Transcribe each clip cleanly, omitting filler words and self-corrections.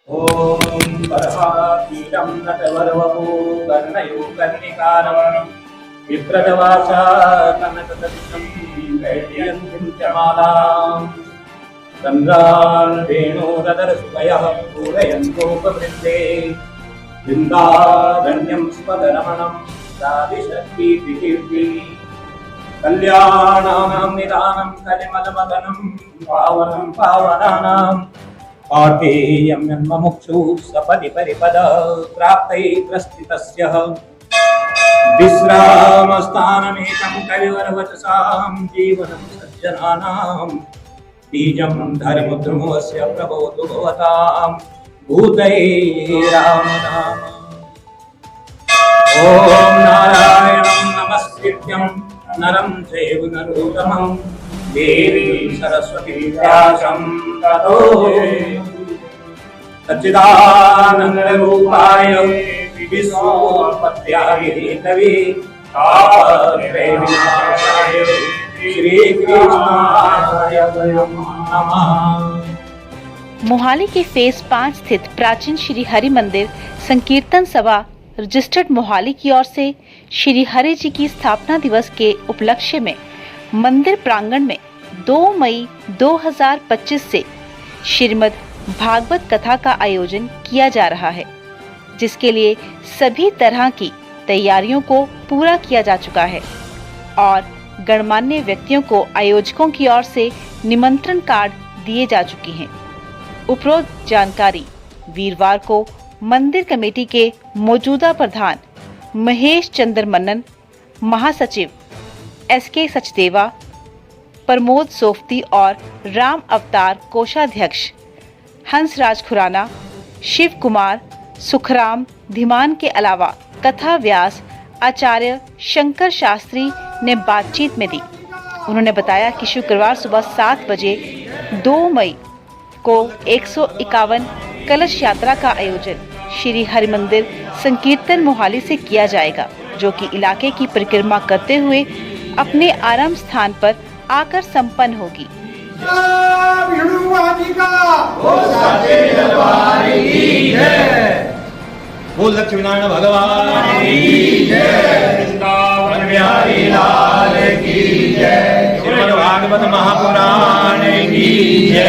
ओम परहापीडं नटवरवपु कर्णयो कर्णिकारं विप्रदवासा कनकदर्शं वैजयन्तीं च मालां चन्द्रान् वेणोरदरसुभयः पूरयन्तोपवृन्दे वृन्दारण्यं स्मदरमणं राधिशक्तिकीर्ति कल्याणानां निदानं कलिमलमदनं पावनं पावनानाम् आर्तेयं यन्ममुक्षु सपदि परिपद प्राप्तये प्रस्थितस्य विश्रामस्थानमेकं कविवरवचसां जीवनं सज्जनानां बीजं धर्मद्रुमस्य प्रभोतु भवतां भूतये राम नाम। ॐ नारायणं नमस्कृत्यं नरं चैव नरोत्तमं देवी सरस्वती व्यासं ततो सच्चिदानन्दरूपाय विश्वोत्पत्त्यादिहेतवे तापत्रय विनाशाय श्रीकृष्णाय नमः। मोहाली के फेज 5 स्थित प्राचीन श्री हरि मंदिर संकीर्तन सभा रजिस्टर्ड मोहाली की ओर से श्री हरि जी की स्थापना दिवस के उपलक्ष्य में मंदिर प्रांगण में 2 मई 2025 से श्रीमद् भागवत कथा का आयोजन किया जा रहा है, जिसके लिए सभी तरह की तैयारियों को पूरा किया जा चुका है और गणमान्य व्यक्तियों को आयोजकों की ओर से निमंत्रण कार्ड दिए जा चुके हैं। उपरोक्त जानकारी वीरवार को मंदिर कमेटी के मौजूदा प्रधान महेश चंद्र मन्नन, महासचिव SK सचदेवा, प्रमोद सोफ्ती और राम अवतार कोषाध्यक्ष हंसराज खुराना, शिव कुमार, सुखराम धीमान के अलावा कथा व्यास आचार्य शंकर शास्त्री ने बातचीत में दी। उन्होंने बताया कि शुक्रवार सुबह 7 बजे 2 मई को 151 कलश यात्रा का आयोजन श्री हरिमंदिर संकीर्तन मोहाली से किया जाएगा, जो कि इलाके की परिक्रमा करते हुए अपने आरंभ स्थान पर आकर संपन्न होगी। बोल लक्ष्मी नारायण भगवान की जय, वृंदावन बिहारी लाल की जय, श्रीमद् भागवत महापुराण की जय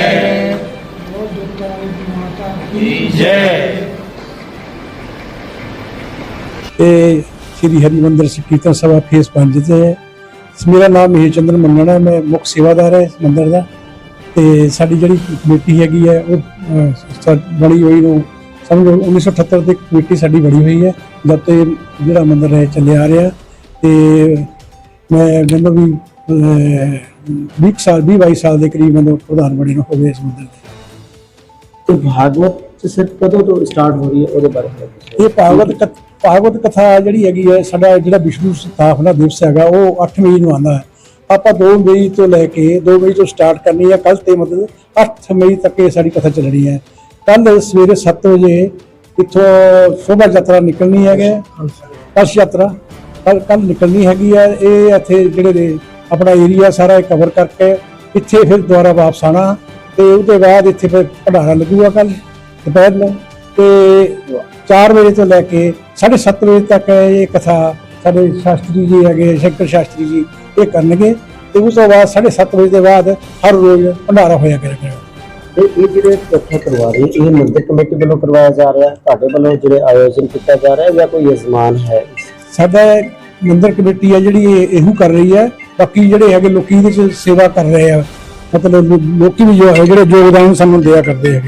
जय। श्री हरि मंदिर संकीर्तन सभा फेस 5 से है। मेरा नाम महेश चंद्र मन्नन है, मैं मुख सेवादार है इस मंदिर का। ਤੇ ਸਾਡੀ ਜਿਹੜੀ ਕਮੇਟੀ ਹੈਗੀ ਹੈ ਉਹ ਬਣੀ ਹੋਈ ਨੂੰ ਸਮਝੋ 1978 ਦੀ ਕਮੇਟੀ ਸਾਡੀ ਬਣੀ ਹੋਈ ਹੈ, ਜਦ ਤੇ ਜਿਹੜਾ ਮੰਦਿਰ ਹੈ ਚੱਲਿਆ ਆ ਰਿਹਾ। ਤੇ ਮੈਂ ਮੈਨੂੰ ਵੀ 20-22 ਸਾਲ ਦੇ ਕਰੀਬ ਮੈਨੂੰ ਪ੍ਰਧਾਨ ਬਣੇ ਨੂੰ ਹੋ ਗਏ ਇਸ ਮੰਦਿਰ ਦੇ। तो भागवत सिर्फ कदों तो स्टार्ट हो रही है ਉਹਦੇ ਬਾਰੇ ਇਹ ਭਾਗਵਤ ਕਥਾ ਜਿਹੜੀ ਹੈਗੀ ਹੈ, ਸਾਡਾ ਜਿਹੜਾ ਵਿਸ਼ਨੂੰ ਸਥਾਪਨਾ ਦਿਵਸ ਹੈਗਾ ਉਹ 8 ਮਈ ਨੂੰ ਆਉਂਦਾ ਹੈ। ਆਪਾਂ 2 ਮਈ ਤੋਂ ਲੈ ਕੇ 2 ਮਈ ਤੋਂ ਸਟਾਰਟ ਕਰਨੀ ਹੈ। ਕੱਲ ਤੇ ਮਤਲਬ 8 ਮਈ ਤੱਕ ਇਹ ਸਾਡੀ ਕਥਾ ਚੱਲਣੀ ਹੈ। ਕੱਲ ਸਵੇਰੇ 7 ਵਜੇ ਇੱਥੋਂ ਸ਼ੋਭਾ ਯਾਤਰਾ ਨਿਕਲਣੀ ਹੈਗੀ, ਕਲਸ਼ ਯਾਤਰਾ ਕੱਲ ਨਿਕਲਣੀ ਹੈਗੀ ਹੈ। ਇਹ ਇੱਥੇ ਜਿਹੜੇ ਆਪਣਾ ਏਰੀਆ ਸਾਰਾ ਕਵਰ ਕਰਕੇ ਇੱਥੇ ਫਿਰ ਦੁਬਾਰਾ ਵਾਪਸ ਆਉਣਾ ਤੇ ਉਹਦੇ ਬਾਅਦ ਇੱਥੇ ਫਿਰ ਭੰਡਾਰਾ ਲੱਗੂਗਾ ਕੱਲ ਦੁਪਹਿਰ ਨੂੰ। ਤੇ 4 ਵਜੇ ਤੋਂ ਲੈ ਕੇ 7:30 ਵਜੇ ਤੱਕ ਇਹ ਕਥਾ ਸਾਡੇ ਸ਼ਾਸਤਰੀ ਜੀ ਹੈਗੇ, ਸ਼ੰਕਰ ਸ਼ਾਸਤਰੀ ਜੀ ਇਹ ਕਰਨਗੇ। ਤੇ ਉਸ ਤੋਂ ਬਾਅਦ 7:30 ਵਜੇ ਦੇ ਬਾਅਦ ਹਰ ਰੋਜ਼ ਭੰਡਾਰਾ ਹੋਇਆ ਕਰੇਗਾ। ਤੇ ਇਹ ਜਿਹੜੇ ਕਥਾ ਕਰਵਾ ਰਹੇ ਇਹ ਮੰਦਿਰ ਕਮੇਟੀ ਵੱਲੋਂ ਕਰਵਾਇਆ ਜਾ ਰਿਹਾ, ਤੁਹਾਡੇ ਵੱਲੋਂ ਜਿਹੜੇ ਆਯੋਜਨ ਕੀਤਾ ਜਾ ਰਿਹਾ ਜਾਂ ਕੋਈ ਯਜਮਾਨ ਹੈ? ਸਾਡਾ ਮੰਦਿਰ ਕਮੇਟੀ ਹੈ ਜਿਹੜੀ ਇਹੋ ਕਰ ਰਹੀ ਹੈ। ਬਾਕੀ ਜਿਹੜੇ ਹੈਗੇ ਲੋਕੀ ਇਹਦੇ 'ਚ ਸੇਵਾ ਕਰ ਰਹੇ ਆ, मतलब लोग भी जो है जो योगदान सानू दिया करते हैं।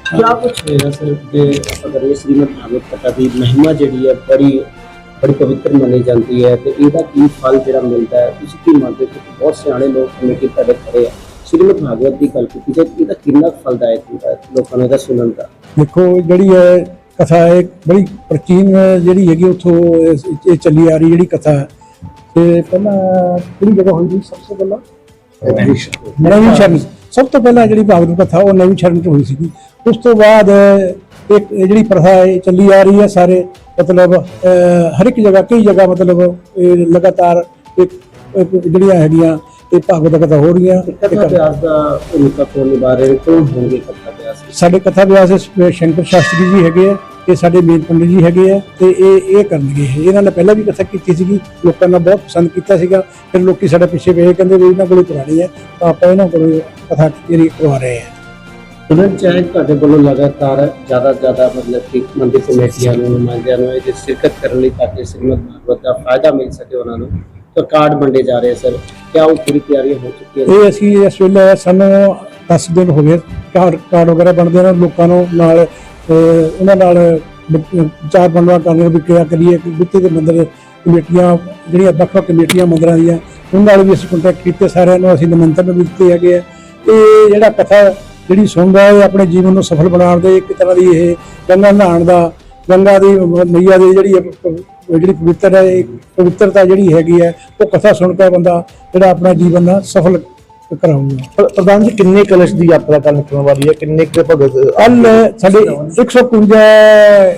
क्या कुछ है सर कि अगर ये श्रीमद् भागवत कथा की महिमा जी है बड़ी पवित्र मानी जाती है, तो इसका की फल जो मिलता है उस की मानते बहुत सियाने लोग कमेटी खड़े खड़े हैं। श्रीमद् भागवत की गल की जाए इसका कितना फलदायक होता है लोगों ने सुनने का? देखो जी कथा एक बड़ी प्राचीन जी है उतो चली आ रही जी कथा पहला कि जगह हुई सबसे पहला नवीं शरण सब तो पहला जी भागवत कथा वो नवीं शरण च हुई सी। उस तो बाद एक जी प्रथा चली आ रही है सारे मतलब हर एक जगह कई जगह मतलब लगातार एक जड़ियाँ है ਤੇ ਭਾਗਵਤ ਕਥਾ ਹੋ ਰਹੀਆਂ। कथा व्यास का भूमिका कौन निभा रहे हैं, कौन होंगे कथा व्यास? ਸਾਡੇ ਕਥਾ ਵਿਆਸ ਸ਼ੰਕਰ ਸ਼ਾਸਤਰੀ ਜੀ ਹੈਗੇ ਆ, ਇਹ ਸਾਡੇ ਮੇਨ ਪੰਡਿਤ ਜੀ ਹੈਗੇ ਆ, ਤੇ ਇਹ ਕਰਨਗੇ। ਇਹਨਾਂ ਨੇ ਪਹਿਲਾਂ ਵੀ ਕਥਾ ਕੀਤੀ ਸੀਗੀ, ਲੋਕਾਂ ਨੇ ਬਹੁਤ ਪਸੰਦ ਕੀਤਾ ਸੀਗਾ। ਫਿਰ ਲੋਕੀ ਸਾਡੇ ਪਿੱਛੇ ਪਏ, ਕਹਿੰਦੇ ਵੀ ਇਹਨਾਂ ਕੋਲੇ ਕਰਾਣੀ ਹੈ, ਤਾਂ ਆਪਾਂ ਇਹਨਾਂ ਕੋਲੇ ਕਥਾ ਜਿਹੜੀ ਕਰਵਾ ਰਹੇ ਹਾਂ। सुनना चाहे ਤੁਹਾਡੇ ਵੱਲੋਂ ਲਗਾਤਾਰ ਜ਼ਿਆਦਾ ਮਤਲਬ ਕਿ ਮੰਦਿਰ ਕਮੇਟੀਆਂ ਨੂੰ ਨੁਮਾਇੰਦਿਆਂ ਨੂੰ ਇਹ ਸ਼ਿਰਕਤ ਕਰਨ ਲਈ ਤਾਂ ਕਿ ਸ੍ਰੀਮਦ ਭਾਗਵਤ ਦਾ ਫਾਇਦਾ ਮਿਲ ਸਕੇ ਉਹਨਾਂ ਨੂੰ, ਤਾਂ ਕਾਰਡ ਵੰਡੇ ਜਾ ਰਹੇ ਸਰ, ਕਿਆ ਉਹ ਪੂਰੀ ਤਿਆਰੀਆਂ ਹੋ ਚੁੱਕੀਆਂ ਨੇ? ਇਹ ਅਸੀਂ ਇਸ ਵੇਲੇ ਸਾਨੂੰ 10 ਦਿਨ ਹੋ ਗਏ ਕਾਰਡ ਵਗੈਰਾ ਬਣਦੇ ਨੇ, ਲੋਕਾਂ ਨੂੰ ਨਾਲ ਉਹਨਾਂ ਨਾਲ ਚਾਰ ਬੰਦਵਾ ਕਰਨ ਵੀ ਕਿਹਾ ਕਰੀਏ ਕਿ ਜਿੱਥੇ ਦੇ ਮੰਦਿਰ ਕਮੇਟੀਆਂ ਜਿਹੜੀਆਂ ਵੱਖ-ਵੱਖ ਕਮੇਟੀਆਂ ਮੰਦਿਰਾਂ ਦੀਆਂ, ਉਹਨਾਂ ਨਾਲ ਵੀ ਅਸੀਂ ਕੰਟੈਕਟ ਕੀਤੇ, ਸਾਰਿਆਂ ਨੂੰ ਅਸੀਂ ਨਿਮੰਤਰਣ ਵੀ ਦਿੱਤੇ ਹੈਗੇ ਆ। ਇਹ ਜਿਹੜਾ ਕਥਾ ਜਿਹੜੀ ਸੁਣਦਾ ਹੈ ਆਪਣੇ ਜੀਵਨ ਨੂੰ ਸਫਲ ਬਣਾਉਣ ਦੇ ਇੱਕ ਤਰ੍ਹਾਂ ਦੀ ਇਹ ਗੰਗਾ ਨਹਾਉਣ ਦਾ, ਗੰਗਾ ਦੀ ਮਈਆ ਦੀ ਜਿਹੜੀ ਪਵਿੱਤਰ ਹੈ, ਪਵਿੱਤਰਤਾ ਜਿਹੜੀ ਹੈਗੀ ਹੈ, ਉਹ ਕਥਾ ਸੁਣ ਕੇ ਬੰਦਾ ਜਿਹੜਾ ਆਪਣਾ ਜੀਵਨ ਦਾ ਸਫਲ ਕਰਾਊਗਾ। ਪ੍ਰਧਾਨ ਜੀ ਕਿੰਨੇ ਕਲਸ਼ ਦੀ ਯਾਤਰਾ ਕੱਲ ਨਿਕਲਣ ਵਾਲੀ ਹੈ, ਕਿੰਨੇ ਕੁ ਭਗਤ? ਕੱਲ ਸਾਡੇ 152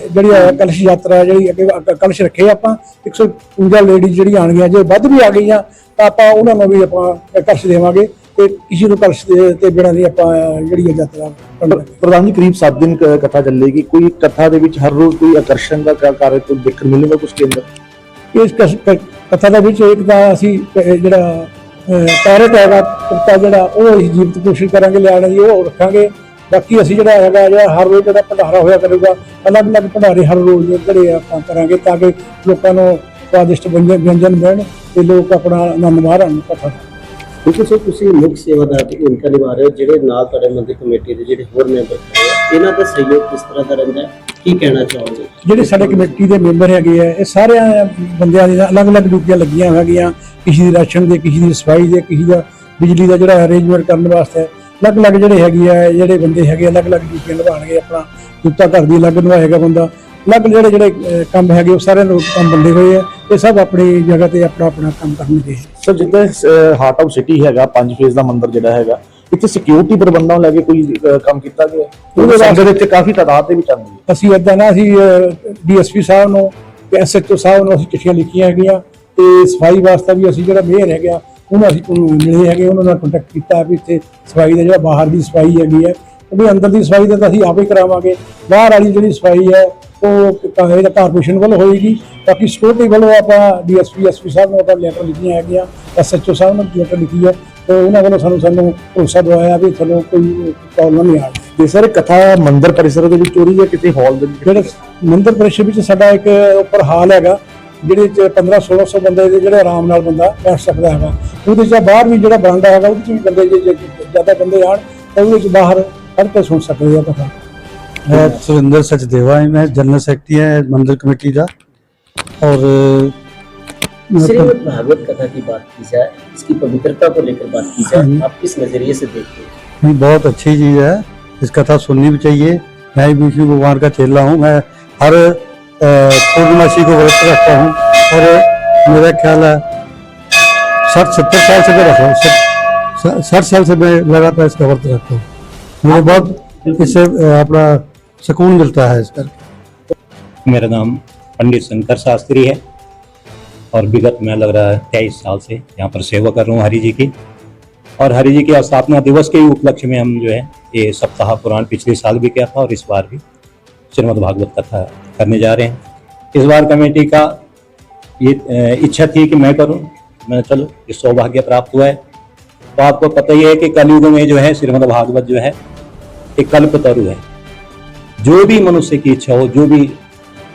ਜਿਹੜੀ ਹੈ ਕਲਸ਼ ਯਾਤਰਾ, ਜਿਹੜੀ ਅੱਗੇ ਕਲਸ਼ ਰੱਖੇ ਆਪਾਂ 152 ਲੇਡੀਜ਼ ਜਿਹੜੀ ਆਣਗੀਆਂ, ਜੇ ਵੱਧ ਵੀ ਆ ਗਈਆਂ ਤਾਂ ਆਪਾਂ ਉਹਨਾਂ ਨੂੰ ਵੀ ਆਪਾਂ ਕਲਸ਼ ਦੇਵਾਂਗੇ, ਤੇ ਕਿਸੇ ਨੂੰ ਕਲਸ਼ ਤੇ ਬਿਨਾਂ ਨਹੀਂ ਆਪਾਂ ਜਿਹੜੀ ਹੈ ਯਾਤਰਾ ਕਰਨੀ। ਪ੍ਰਧਾਨ ਜੀ ਕਰੀਬ 7 ਦਿਨ ਕਥਾ ਚੱਲੇਗੀ, ਕੋਈ ਕਥਾ ਦੇ ਵਿੱਚ ਹਰ ਰੋਜ਼ ਕੋਈ ਆਕਰਸ਼ਣ ਦਾ ਕਾਰਜ ਤੋਂ ਦੇਖਣ ਮਿਲੇਗਾ ਕੁਝ ਕੇ ਅੰਦਰ? ਇਸ ਕਥਾ ਦੇ ਵਿੱਚ ਇੱਕ ਤਾਂ ਅਸੀਂ ਜਿਹੜਾ ਪੈਰਟ ਹੈਗਾ ਕੁੱਤਾ, ਜਿਹੜਾ ਉਹ ਅਸੀਂ ਜੀਵਤ ਕੋਸ਼ਿਸ਼ ਕਰਾਂਗੇ ਲਿਆਉਣ ਦੀ, ਉਹ ਰੱਖਾਂਗੇ। ਬਾਕੀ ਅਸੀਂ ਜਿਹੜਾ ਹੈਗਾ ਜਿਹੜਾ ਹਰ ਰੋਜ਼ ਜਿਹੜਾ ਭੰਡਾਰਾ ਹੋਇਆ ਕਰੇਗਾ, ਅਲੱਗ-ਅਲੱਗ ਭੰਡਾਰੇ ਹਰ ਰੋਜ਼ ਜਿਹੜੇ ਆਪਾਂ ਕਰਾਂਗੇ, ਤਾਂ ਕਿ ਲੋਕਾਂ ਨੂੰ ਸਵਾਦਿਸ਼ਟ ਵਿਅੰਜਨ ਮਿਲਣ ਤੇ ਲੋਕ ਆਪਣਾ ਆਨੰਦ ਮਾਣਨ ਕਥਾ। ਕਿਉਂਕਿ ਸਰ ਤੁਸੀਂ ਮੁੱਖ ਸੇਵਾਦਾਰ ਦੀ ਭੂਮਿਕਾ ਨਿਭਾ ਰਹੇ ਹੋ, ਜਿਹੜੇ ਨਾਲ ਤੁਹਾਡੇ ਮੰਦਿਰ ਕਮੇਟੀ ਦੇ ਜਿਹੜੇ ਹੋਰ ਮੈਂਬਰ ਖੜੇ ਆ, ਇਹਨਾਂ ਦਾ ਸਹਿਯੋਗ ਕਿਸ ਤਰ੍ਹਾਂ ਦਾ ਰਹਿੰਦਾ ਹੈ, ਕੀ ਕਹਿਣਾ ਚਾਹੋਗੇ? ਜਿਹੜੇ ਸਾਡੇ ਕਮੇਟੀ ਦੇ ਮੈਂਬਰ ਹੈਗੇ ਆ, ਇਹ ਸਾਰਿਆਂ ਬੰਦਿਆਂ ਦੀਆਂ ਅਲੱਗ-ਅਲੱਗ ਡਿਊਟੀਆਂ ਲੱਗੀਆਂ ਹੈਗੀਆਂ, ਕਿਸੇ ਦੀ ਰਾਸ਼ਨ ਦੇ, ਕਿਸੇ ਦੀ ਸਫਾਈ ਦੇ, ਕਿਸੇ ਦਾ ਬਿਜਲੀ ਦਾ ਜਿਹੜਾ ਅਰੇਂਜਮੈਂਟ ਕਰਨ ਵਾਸਤੇ ਅਲੱਗ-ਅਲੱਗ ਜਿਹੜੇ ਹੈਗੇ ਆ, ਜਿਹੜੇ ਬੰਦੇ ਹੈਗੇ ਅਲੱਗ-ਅਲੱਗ ਡਿਊਟੀਆਂ ਨਿਭਾਉਣਗੇ। ਆਪਣਾ ਜੁੱਤਾ ਘਰ ਦੀ ਅਲੱਗ ਨਿਭਾਏਗਾ ਬੰਦਾ, ਅਲੱਗ ਜਿਹੜੇ ਕੰਮ ਹੈਗੇ ਉਹ ਸਾਰਿਆਂ ਨੂੰ ਕੰਮ ਵੰਡੇ ਹੋਏ ਆ, ਇਹ ਸਭ ਆਪਣੀ ਜਗ੍ਹਾ ਤੇ ਆਪਣਾ ਕੰਮ ਕਰਨਗੇ। ਸਰ ਜਿੱਦਾਂ ਹਾਰਟ ਆਫ ਸਿਟੀ ਹੈਗਾ, 5 ਫੇਜ਼ ਦਾ ਮੰਦਿਰ ਜਿਹੜਾ ਹੈਗਾ, ਇੱਥੇ ਸਿਕਿਉਰਿਟੀ ਪ੍ਰਬੰਧਾਂ ਨੂੰ ਲੈ ਕੇ ਕੋਈ ਕੰਮ ਕੀਤਾ ਗਿਆ? ਉਹਦੇ ਵਾਸਤੇ ਇੱਥੇ ਕਾਫੀ ਤਾਦਾਦ ਦੇ ਵਿੱਚ ਆਉਂਦੀ ਹੈ। ਅਸੀਂ ਏਦਾਂ ਨਾ, ਅਸੀਂ ਡੀਐਸਪੀ ਸਾਹਿਬ ਨੂੰ ਤੇ ਐਸਐਚਓ ਸਾਹਿਬ ਨੂੰ ਅਸੀਂ ਚਿੱਠੀਆਂ ਲਿਖੀਆਂ ਹੈਗੀਆਂ, ਤੇ ਸਫਾਈ ਵਾਸਤੇ ਵੀ ਅਸੀਂ ਜਿਹੜਾ ਮੇਅਰ ਹੈਗਾ ਉਹਨੂੰ ਅਸੀਂ ਮਿਲੇ ਹੈਗੇ, ਉਹਨਾਂ ਨਾਲ ਕੰਟੈਕਟ ਕੀਤਾ ਵੀ ਇੱਥੇ ਸਫਾਈ ਦਾ ਜਿਹੜਾ ਬਾਹਰ ਦੀ ਸਫਾਈ ਹੈਗੀ ਹੈ, ਉਹ ਵੀ ਅੰਦਰ ਦੀ ਸਫਾਈ ਤਾਂ ਅਸੀਂ ਆਪ ਹੀ ਕਰਾਵਾਂਗੇ। ਬਾਹਰ ਵਾਲੀ ਜਿਹੜੀ ਸਫਾਈ ਹੈ ਉਹ ਇਹਦਾ ਕਾਰਪੋਰੇਸ਼ਨ ਵੱਲੋਂ ਹੋਏਗੀ। ਬਾਕੀ ਸਿਕਿਉਰਿਟੀ ਵੱਲੋਂ ਆਪਾਂ ਡੀਐਸਪੀ ਐਸਪੀ ਸਾਹਿਬ ਨੂੰ ਆਪਾਂ ਲੈਟਰ ਲਿਖੀਆਂ ਹੈਗੀਆਂ, ਐਸਐਚਓ ਸਾਹਿਬ ਨੂੰ ਲੈਟਰ ਲਿਖੀ ਹੈ, ਤੇ ਉਹਨਾਂ ਵੱਲੋਂ ਸਾਨੂੰ ਭਰੋਸਾ ਦਵਾਇਆ ਵੀ ਤੁਹਾਨੂੰ ਕੋਈ ਪ੍ਰੋਬਲਮ ਨਹੀਂ ਆਉਣੀ। ਤੇ ਸਰ ਕਥਾ ਮੰਦਿਰ ਪਰਿਸਰ ਦੇ ਵਿੱਚ ਹੋ ਰਹੀ ਹੈ ਕਿਤੇ ਹਾਲ ਦੇ ਵਿੱਚ? ਜਿਹੜੇ ਮੰਦਿਰ ਪਰਿਸਰ ਵਿੱਚ ਸਾਡਾ ਇੱਕ ਉੱਪਰ ਹਾਲ ਹੈਗਾ, ਜਿਹਦੇ ਚ 1500-1600 ਬੰਦੇ ਦੇ ਜਿਹੜੇ ਆਰਾਮ ਨਾਲ ਬੰਦਾ ਬੈਠ ਸਕਦਾ ਹੈਗਾ। ਉਹਦੇ ਚ ਬਾਹਰ ਵੀ ਜਿਹੜਾ ਬਰਾਂਡਾ ਹੈਗਾ, ਉਹਦੇ ਚ ਵੀ ਬੰਦੇ ਜੇ ਜ਼ਿਆਦਾ ਬੰਦੇ ਆਣ ਤਾਂ ਉਹਦੇ ਚ ਬਾਹਰ ਖੜ ਕੇ ਸੁਣ ਸਕਦੇ ਆ ਕਥਾ। मैं सुरेंद्र सचदेवा है, मैं जनरल सेक्रेटरी है मंदिर कमेटी का। और श्रीमद भागवत कथा की बात की जाए, इसकी पवित्रता को लेकर बात की जाए, आप किस नजरिए से देखते हैं? नहीं, बहुत अच्छी चीज़ है, इस कथा सुननी भी चाहिए। मैं भी विष्णु भगवान का चेला हूँ, मैं हर पूर्णमासी को व्रत रखता हूँ, और मेरा ख्याल है 60-70 साल से मैं रखा हूँ, 60 साल से मैं लगातार इसका व्रत रखता हूँ। मुझे बहुत इससे अपना सुकून मिलता है इसका। मेरा नाम पंडित शंकर शास्त्री है और विगत में लग रहा है 23 साल से यहाँ पर सेवा कर रहा हूँ हरि जी की। और हरि जी के स्थापना दिवस के उपलक्ष्य में हम जो है ये सप्ताह पुराण पिछले साल भी किया था और इस बार भी श्रीमद् भागवत कथा करने जा रहे हैं। इस बार कमेटी का ये इच्छा थी कि मैं करूँ, मैंने चलो ये सौभाग्य प्राप्त हुआ है। तो आपको पता ही है कि कलयुग में जो है श्रीमद् भागवत जो है एक कल्पतरु है। जो भी मनुष्य की इच्छा हो, जो भी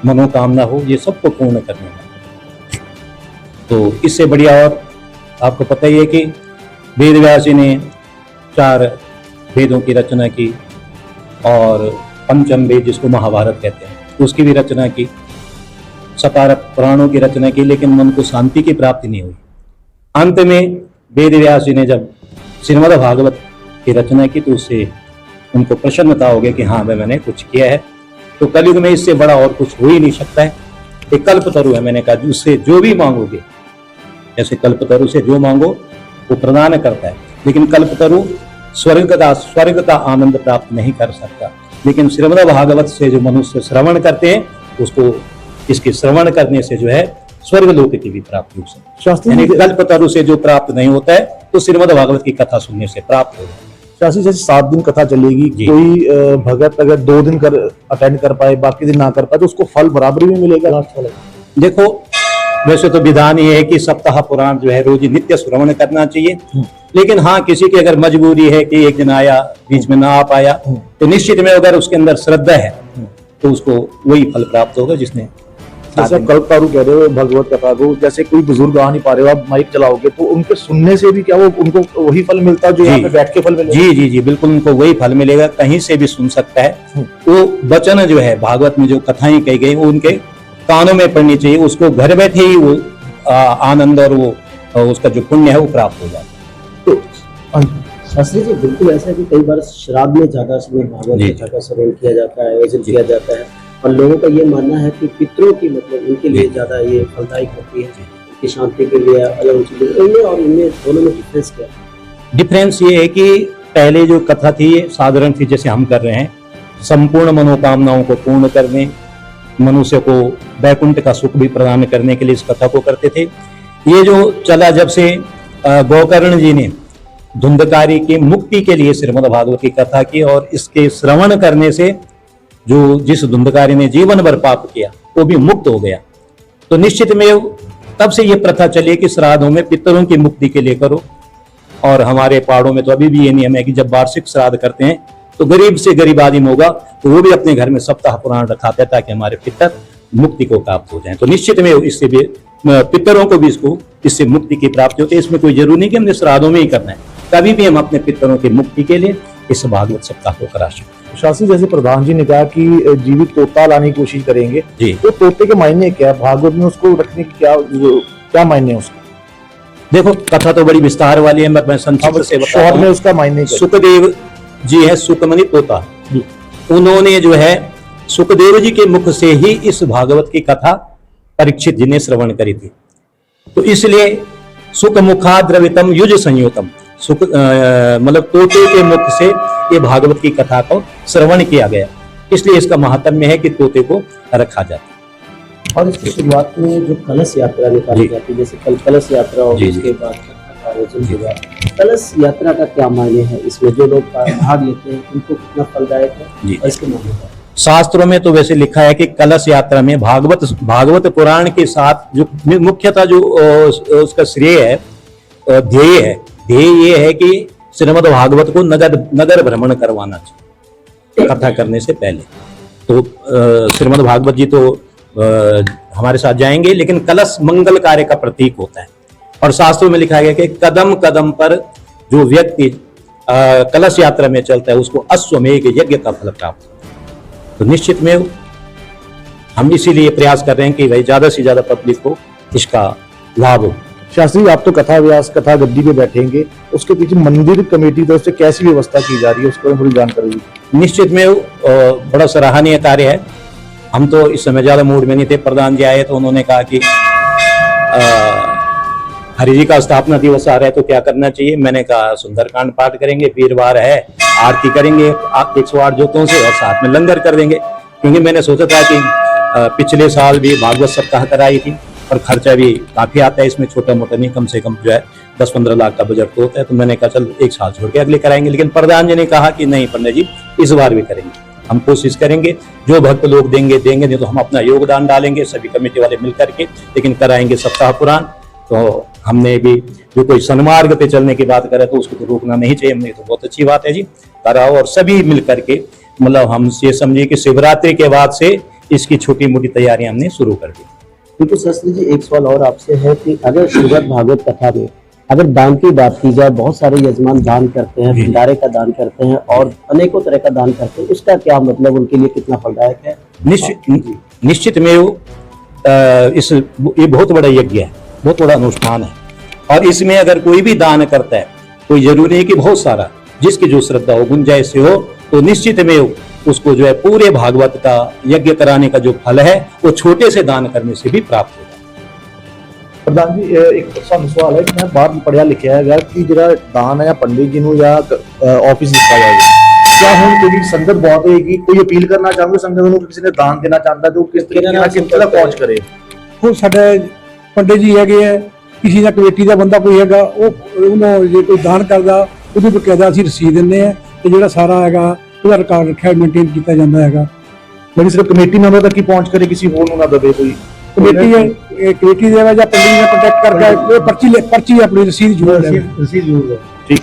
मनोकामना हो, ये सबको पूर्ण करने वाला। तो इससे बढ़िया और आपको पता ही है कि वेद व्यास जी ने 4 वेदों की रचना की और पंचम वेद जिसको महाभारत कहते हैं उसकी भी रचना की, 17 पुराणों की रचना की, लेकिन मन को शांति की प्राप्ति नहीं हुई। अंत में वेद व्यास जी ने जब श्रीमद् भागवत की रचना की तो उससे उनको प्रसन्नता हो गई कि हाँ भाई मैंने कुछ किया है। तो कलयुग में इससे बड़ा और कुछ हो ही नहीं सकता है। एक कल्पतरु है, मैंने कहा उससे जो भी मांगोगे, जैसे कल्पतरु से जो मांगो वो प्रदान करता है, लेकिन कल्पतरु स्वर्ग का आनंद प्राप्त नहीं कर सकता। लेकिन श्रीमद् भागवत से जो मनुष्य श्रवण करते हैं उसको इसके श्रवण करने से जो है स्वर्ग लोक की भी प्राप्ति हो सकती है। कल्पतरु से जो प्राप्त नहीं होता है तो श्रीमद् भागवत की कथा सुनने से प्राप्त होगा। शास्त्री जैसे 7 दिन कथा चलेगी, जी। कोई भगत अगर 2 दिन अटेंड कर पाए, बाकी दिन ना कर पाए, तो उसको फल बराबरी में मिलेगा? देखो, वैसे तो विधान ये है कि सप्ताह पुराण जो है रोज ही नित्य श्रवण करना चाहिए, लेकिन हाँ, किसी की अगर मजबूरी है कि एक दिन आया, बीच में ना आ पाया, तो निश्चित में अगर उसके अंदर श्रद्धा है तो उसको वही फल प्राप्त होगा जिसने। जैसे आप कल्पतारू कह रहे हो भगवत कथा को, जैसे कोई बुजुर्ग आ नहीं पा रहे हो, आप माइक चलाओगे तो उनके सुनने से भी क्या वो उनको वही फल मिलता है जो यहाँ पे बैठ के फल मिलेगा? जी जी जी, बिल्कुल उनको वही फल मिलेगा, कहीं से भी सुन सकता है। वो वचन जो है भागवत में जो कथाएं कही गई वो उनके कानों में पड़नी चाहिए, उसको घर बैठे ही वो आनंद और वो उसका जो पुण्य है वो प्राप्त हो जाता है। शास्त्री जी, बिल्कुल ऐसा है कि कई बार श्राद्ध में ज्यादा समय भागवत कथा का श्रवण किया जाता है, आयोजन किया जाता है, और लोगों का ये मानना है कि पितरों की मतलब उनके लिए ज्यादा ये फलदायक होती है, उनकी शांति के लिए अलग चीजें, इनमें और इनमें दोनों में डिफरेंस क्या है? डिफरेंस ये है कि पहले जो कथा थी ये साधारण थी, जैसे हम कर रहे हैं, संपूर्ण मनोकामनाओं को पूर्ण करने, मनुष्य को वैकुंठ का सुख भी प्रदान करने के लिए इस कथा को करते थे। ये जो चला जब से गोकर्ण जी ने धुंधकारी की मुक्ति के लिए श्रीमद् भागवत की कथा की, और इसके श्रवण करने से जो जिस धुंधकारी ने जीवन भर पाप किया वो भी मुक्त हो गया, तो निश्चित में तब से ये प्रथा चली कि श्राद्धों में पितरों की मुक्ति के लिए करो। और हमारे पहाड़ों में तो अभी भी ये नियम है कि जब वार्षिक श्राद्ध करते हैं तो गरीब से गरीब आदमी होगा तो वो भी अपने घर में सप्ताह पुराण रखाते हैं ताकि हमारे पितर मुक्ति को प्राप्त हो जाए। तो निश्चित में इससे भी पितरों को भी इससे मुक्ति की प्राप्ति होती है। इसमें कोई जरूरी नहीं कि हमने श्राद्धों में ही करना है, कभी भी हम अपने पितरों की मुक्ति के लिए इस भागवत सप्ताह को करा सकते हैं। शास्त्री, जैसे प्रधान जी ने कहा कि जीवित तोता लाने की कोशिश करेंगे, जी। तो तोते के मायने क्या, भागवत में उसको रखने की क्या मायने है उसके? देखो, कथा तो बड़ी विस्तार वाली है, मैं संक्षिप्त से बताता शॉर्ट हूं। में उसका मायने क्या? सुखदेव जी है, सुखमणि तोता, उन्होंने जो है सुखदेव जी के मुख से ही इस भागवत की कथा परीक्षित जी ने श्रवण करी थी, तो इसलिए सुख मुखा द्रवितम युज संयुतम, सुख मतलब तोते के मुख से ये भागवत की कथा को श्रवण किया गया, इसलिए इसका महात्म्य है कि तोते को रखा जाता है। और इसकी शुरुआत में जो कलश यात्रा निकाली जाती है, जैसे कल कलश यात्रा और उसके बाद कथा का आयोजन होगा, कलश यात्रा का क्या मायने है इसमें? जो लोग भाग लेते हैं उनको कितना फलदायक है और इसके मायने क्या? शास्त्रों में तो वैसे लिखा है कि कलश यात्रा में भागवत पुराण के साथ जो मुख्यतः जो उसका श्रेय है, ध्येय ये है कि श्रीमद् भागवत को नगर भ्रमण करवाना चाहिए कथा करने से पहले। तो श्रीमद् भागवत जी तो हमारे साथ जाएंगे, लेकिन कलश मंगल कार्य का प्रतीक होता है, और शास्त्रों में लिखा गया कि कदम कदम पर जो व्यक्ति कलश यात्रा में चलता है उसको अश्वमेघ यज्ञ का फल प्राप्त होता है। तो निश्चित में हम इसीलिए प्रयास कर रहे हैं कि भाई ज्यादा से ज्यादा पब्लिक को इसका लाभ हो। शास्त्री, आप तो कथा व्यास कथा गद्दी पे बैठेंगे, उसके पीछे मंदिर कमेटी तरफ से कैसी व्यवस्था की जा रही है, उसको थोड़ी जानकारी दीजिए। निश्चित में बड़ा सराहनीय कार्य है। हम तो इस समय ज्यादा मूड में नहीं थे, प्रधान जी आए तो उन्होंने कहा कि हरि जी का स्थापना दिवस आ रहा है तो क्या करना चाहिए। मैंने कहा सुंदरकांड पाठ करेंगे, वीरवार है, आरती करेंगे 108 जोतों से, और साथ में लंगर कर देंगे, क्योंकि मैंने सोचा था कि पिछले साल भी भागवत सप्ताह कराई थी और खर्चा भी काफी आता है इसमें, छोटा मोटा नहीं, कम से कम जो है 10-15 लाख का बजट तो होता है। तो मैंने कहा चल एक साल छोड़ के अगले कराएंगे, लेकिन प्रधान जी ने कहा कि नहीं पंडित जी, इस बार भी करेंगे, हम कोशिश करेंगे, जो भक्त लोग देंगे नहीं तो हम अपना योगदान डालेंगे सभी कमेटी वाले मिलकर के, लेकिन कराएंगे सप्ताह पुराण। तो हमने भी जो कोई सन्मार्ग पे चलने की बात करे तो उसको तो रोकना नहीं चाहिए, हमने तो बहुत अच्छी बात है जी, कराओ। और सभी मिलकर के मतलब हम ये समझिए कि शिवरात्रि के बाद से इसकी छोटी मोटी तैयारियां हमने शुरू कर दी। बिल्कुल शास्त्री जी, एक सवाल और आपसे है कि अगर श्रीमद् भागवत कथा में अगर दान की बात की जाए, बहुत सारे यजमान दान करते हैं, भंडारे का दान करते हैं और अनेकों तरह का दान करते हैं, उसका क्या मतलब, उनके लिए कितना फलदायक है? निश्चित में ये बहुत बड़ा यज्ञ है, बहुत बड़ा अनुष्ठान है, और इसमें अगर कोई भी दान करता है, कोई जरूरी है कि बहुत सारा, जिसकी जो श्रद्धा हो, गुंजाइश से हो, तो निश्चित में उसको जो है पूरे भागवत का यज्ञ कराने का जो फल है वो छोटे से दान करने से भी प्राप्त होगा। प्रधान जी, एक सवाल है कि मैं बाहर पढ़िया लिखा है कि जरा दान है पंडित जी या ऑफिस दिता जाएगा, क्या हम कोई संगत बहुत है कि कोई अपील करना चाहूंगे संगत को, किसी ने दान देना चाहता है तो किस तरीके से पहुंच करे? ਹੁਣ ਸਾਡੇ ਪੰਡਿਤ ਜੀ ਹੈਗੇ ਆ, ਕਿਸੇ ਦਾ ਕਮੇਟੀ ਦਾ ਬੰਦਾ ਕੋਈ ਹੈਗਾ ਉਹਨੂੰ ਜੇ ਕੋਈ ਦਾਨ ਕਰਦਾ ਉਹਦੀ ਬਕਾਇਦਾ ਅਸੀਂ ਰਸੀਦ ਦਿੰਦੇ ਆ ਤੇ ਜਿਹੜਾ ਸਾਰਾ ਹੈਗਾ ਉਹਦਾ ਰਿਕਾਰਡ ਰੱਖਿਆ ਮੇਨਟੇਨ ਕੀਤਾ ਜਾਂਦਾ ਹੈਗਾ। ਲੇਕਿਨ ਸਿਰਫ ਕਮੇਟੀ ਮੈਂਬਰ ਤੱਕ ਹੀ ਪਹੁੰਚ ਕਰੇ, ਕਿਸੇ ਹੋਰ ਨੂੰ ਨਾ ਦਵੇ ਕੋਈ। ਕਮੇਟੀ ਕਮੇਟੀ ਦੇ ਜਾਂ ਪੰਡਿਤ ਨਾਲ ਕੰਟੈਕਟ ਕਰਕੇ ਇਹ ਪਰਚੀ ਆਪਣੀ ਰਸੀਦ ਜ਼ਰੂਰ ਲੈ ਰਸੀਦ ਜ਼ਰੂਰ ਹੈ। ਠੀਕ।